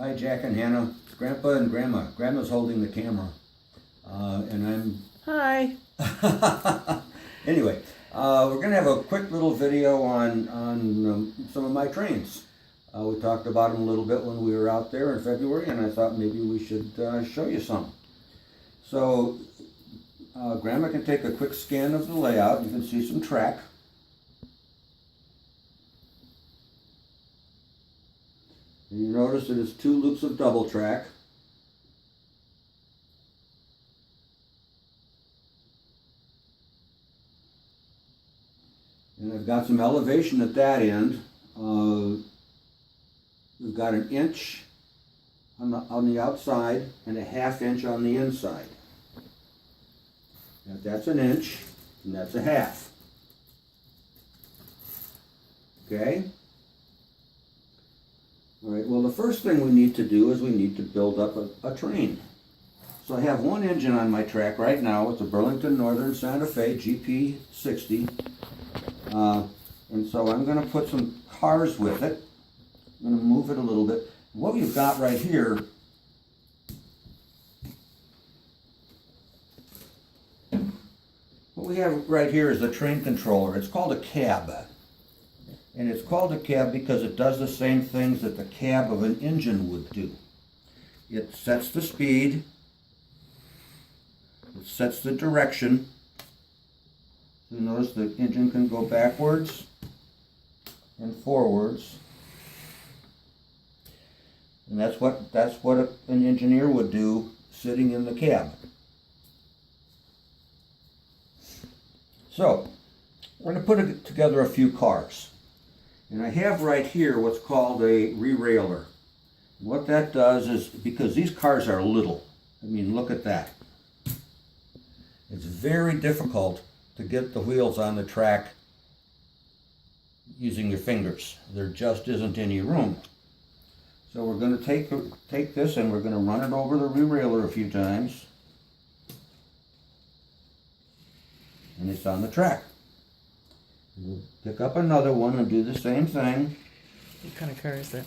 Hi, Jack and Hannah. It's Grandpa and Grandma. Grandma's holding the camera, and Hi. I'm. Anyway, we're gonna have a quick little video on some of my trains. We talked about them a little bit when we were out there in February, and I thought maybe we should show you some. So, Grandma can take a quick scan of the layout. You can see some track. And you notice that it's 2 loops of double track. And I've got some elevation at that end. We've got 1 inch on the outside and 1/2 inch on the inside. Now that's 1 inch and that's 1/2. Okay? Alright, well the first thing we need to do is we need to build up a train. So I have 1 engine on my track right now. It's a Burlington Northern Santa Fe GP60. And so I'm going to put some cars with it. I'm going to move it a little bit. What we've got right here is a train controller. It's called a cab. And it's called a cab because it does the same things that the cab of an engine would do. It sets the speed, it sets the direction. You notice the engine can go backwards and forwards. And that's what an engineer would do sitting in the cab. So, we're going to put together a few cars. And I have right here what's called a re-railer. What that does is, because these cars are little, I mean look at that. It's very difficult to get the wheels on the track using your fingers. There just isn't any room. So we're going to take this and we're going to run it over the re-railer a few times. And it's on the track. We'll pick up another one and do the same thing. What kind of car is that?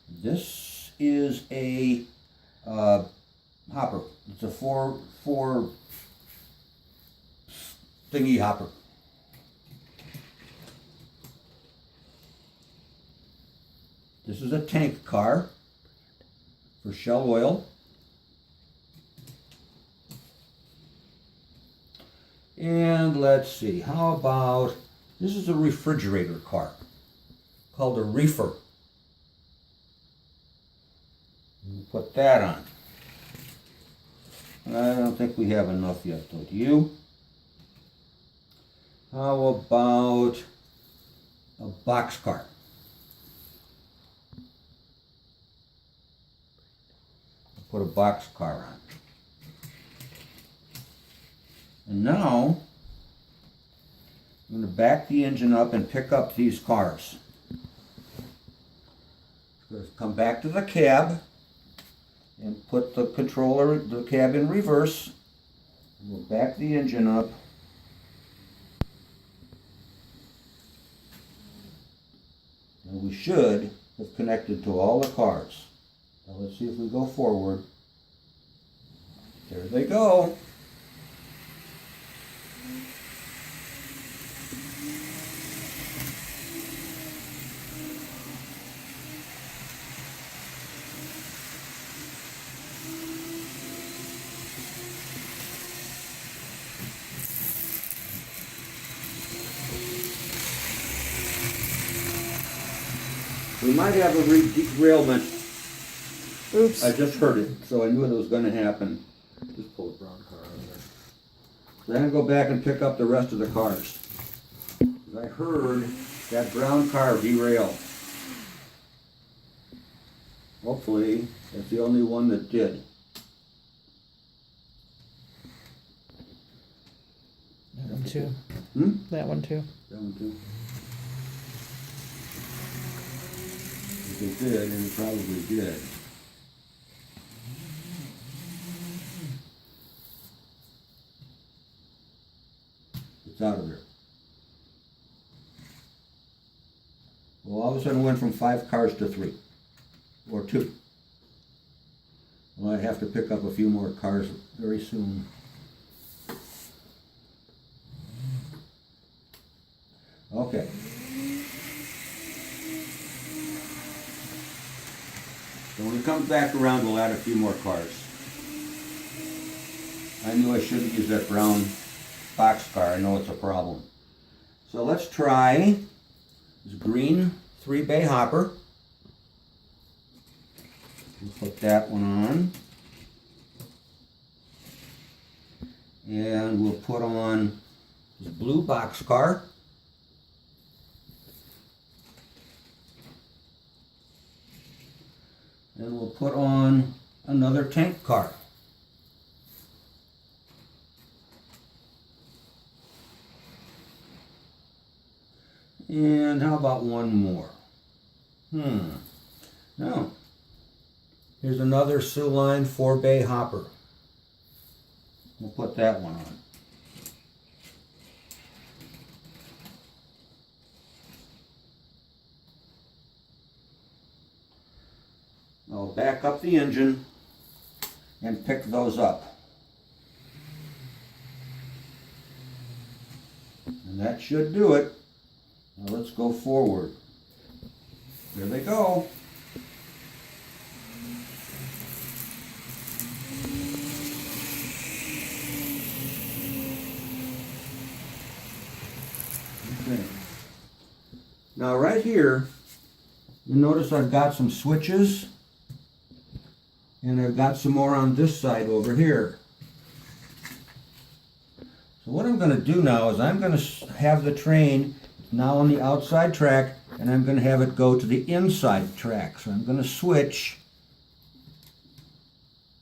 This is a hopper. It's a four thingy hopper. This is a tank car for Shell oil. And let's see, how about, this is a refrigerator car called a reefer. We'll put that on. I don't think we have enough yet, though. Do you? How about a boxcar? Put a boxcar on. And now, I'm going to back the engine up and pick up these cars. Come back to the cab and put the cab in reverse. We'll back the engine up. And we should have connected to all the cars. Now let's see if we go forward. There they go. We might have a derailment. Oops. I just heard it, so I knew it was going to happen. Just pull a brown car out of there. So I'm going to go back and pick up the rest of the cars. 'Cause I heard that brown car derail. Hopefully, that's the only one that did. That one too. That one too. That one too. If it did, and it probably did. It's out of there. Well, all of a sudden it went from 5 cars to 3. Or 2. Well, I have to pick up a few more cars very soon. Okay. So when it comes back around, we'll add a few more cars. I knew I shouldn't use that brown boxcar. I know it's a problem. So let's try this green 3-bay hopper. We'll put that one on. And we'll put on this blue boxcar. And we'll put on another tank car. And how about one more? Now, here's another Sioux Line 4-bay hopper. We'll put that one on. I'll back up the engine and pick those up. And that should do it. Now let's go forward. There they go. Okay. Now right here, you notice I've got some switches, and I've got some more on this side over here. So what I'm going to do now is I'm going to have the train now on the outside track, and I'm going to have it go to the inside track. So I'm going to switch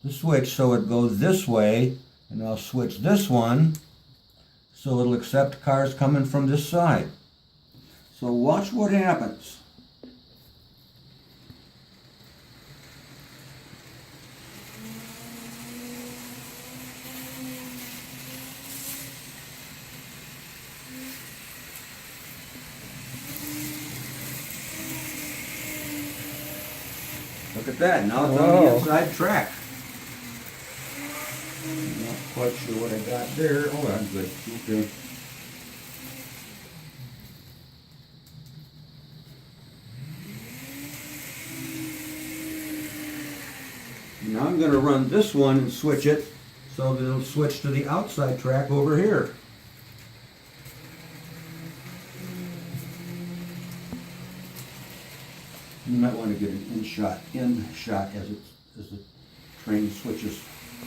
the switch so it goes this way, and I'll switch this one so it'll accept cars coming from this side. So watch what happens. Look at that, now it's on the Whoa. inside track. I'm not quite sure what I got there. Oh, that's good. Okay. Now I'm going to run this one and switch it so that it'll switch to the outside track over here. You might want to get an in shot as the train switches,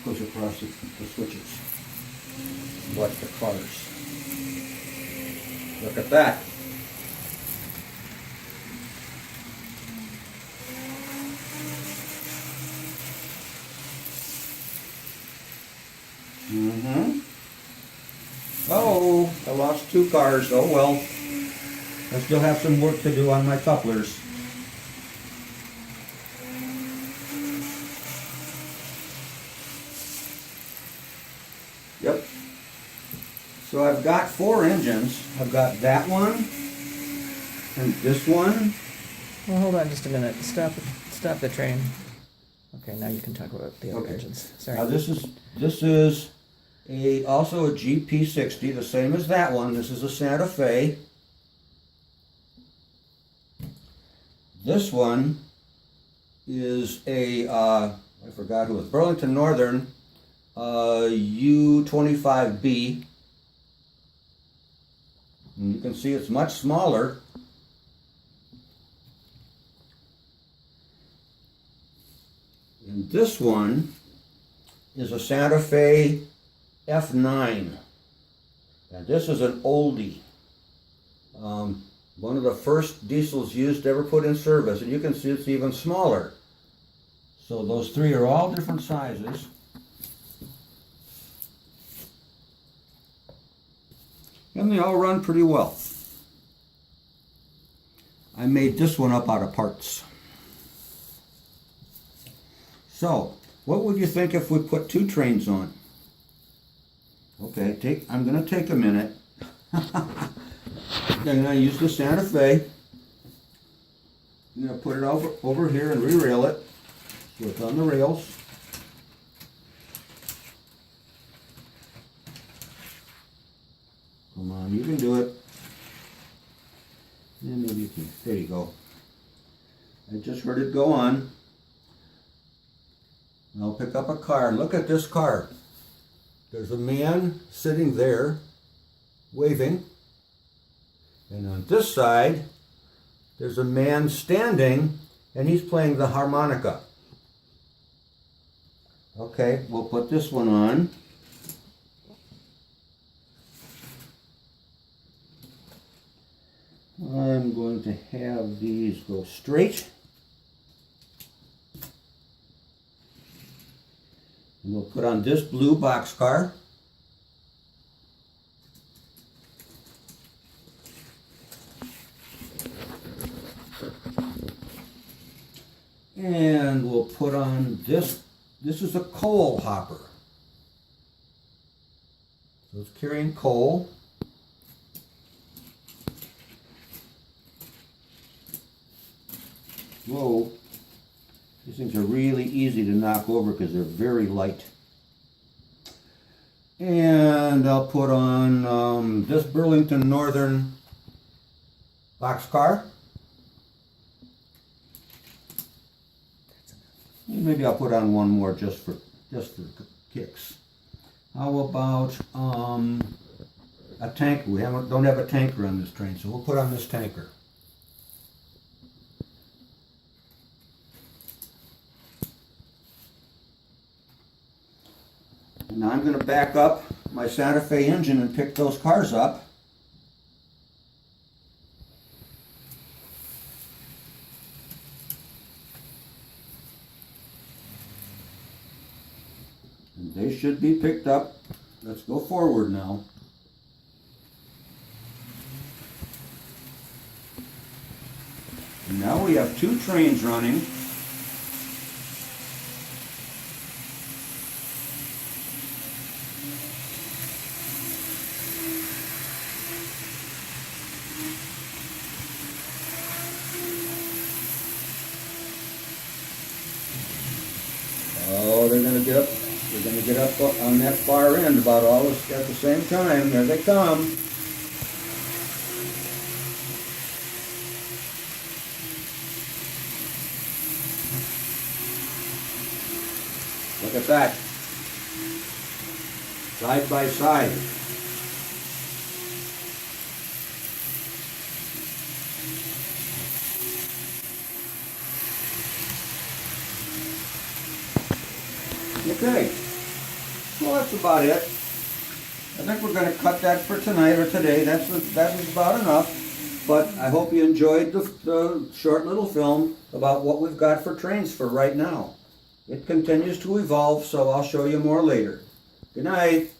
goes across the switches. Watch the cars. Look at that. Oh, I lost 2 cars. Oh well. I still have some work to do on my couplers. Yep. So I've got 4 engines. I've got that one and this one. Well, hold on just a minute. Stop the train. Okay, now you can talk about the other Okay. engines. Sorry. Now this is also a GP60, the same as that one. This is a Santa Fe. This one is a I forgot who it was, Burlington Northern U25B. And you can see it's much smaller. And this one is a Santa Fe F9. And this is an oldie. One of the first diesels used ever put in service. And you can see it's even smaller. So those 3 are all different sizes. And they all run pretty well. I made this one up out of parts. So, what would you think if we put 2 trains on? Okay, I'm going to take a minute. I'm going to use the Santa Fe. I'm going to put it over here and re-rail it so it's on the rails. on, you can do it. Yeah, maybe you can, there you go. I just heard it go on. I'll pick up a car. Look at this car. There's a man sitting there waving. And on this side, there's a man standing and he's playing the harmonica. Okay, we'll put this one on. I'm going to have these go straight. And we'll put on this blue boxcar. And we'll put on this. This is a coal hopper. So it's carrying coal. Whoa. These things are really easy to knock over because they're very light. And I'll put on this Burlington Northern boxcar. Maybe I'll put on one more just for kicks. How about a tank? We don't have a tanker on this train, so we'll put on this tanker. And now I'm going to back up my Santa Fe engine and pick those cars up. And they should be picked up. Let's go forward now. And now we have two trains running. Oh, they're going to get up on that far end about all this at the same time. There they come. Look at that. Side by side. Okay, well that's about it. I think we're going to cut that for tonight or today. That was about enough. But I hope you enjoyed the short little film about what we've got for trains for right now. It continues to evolve, so I'll show you more later. Good night.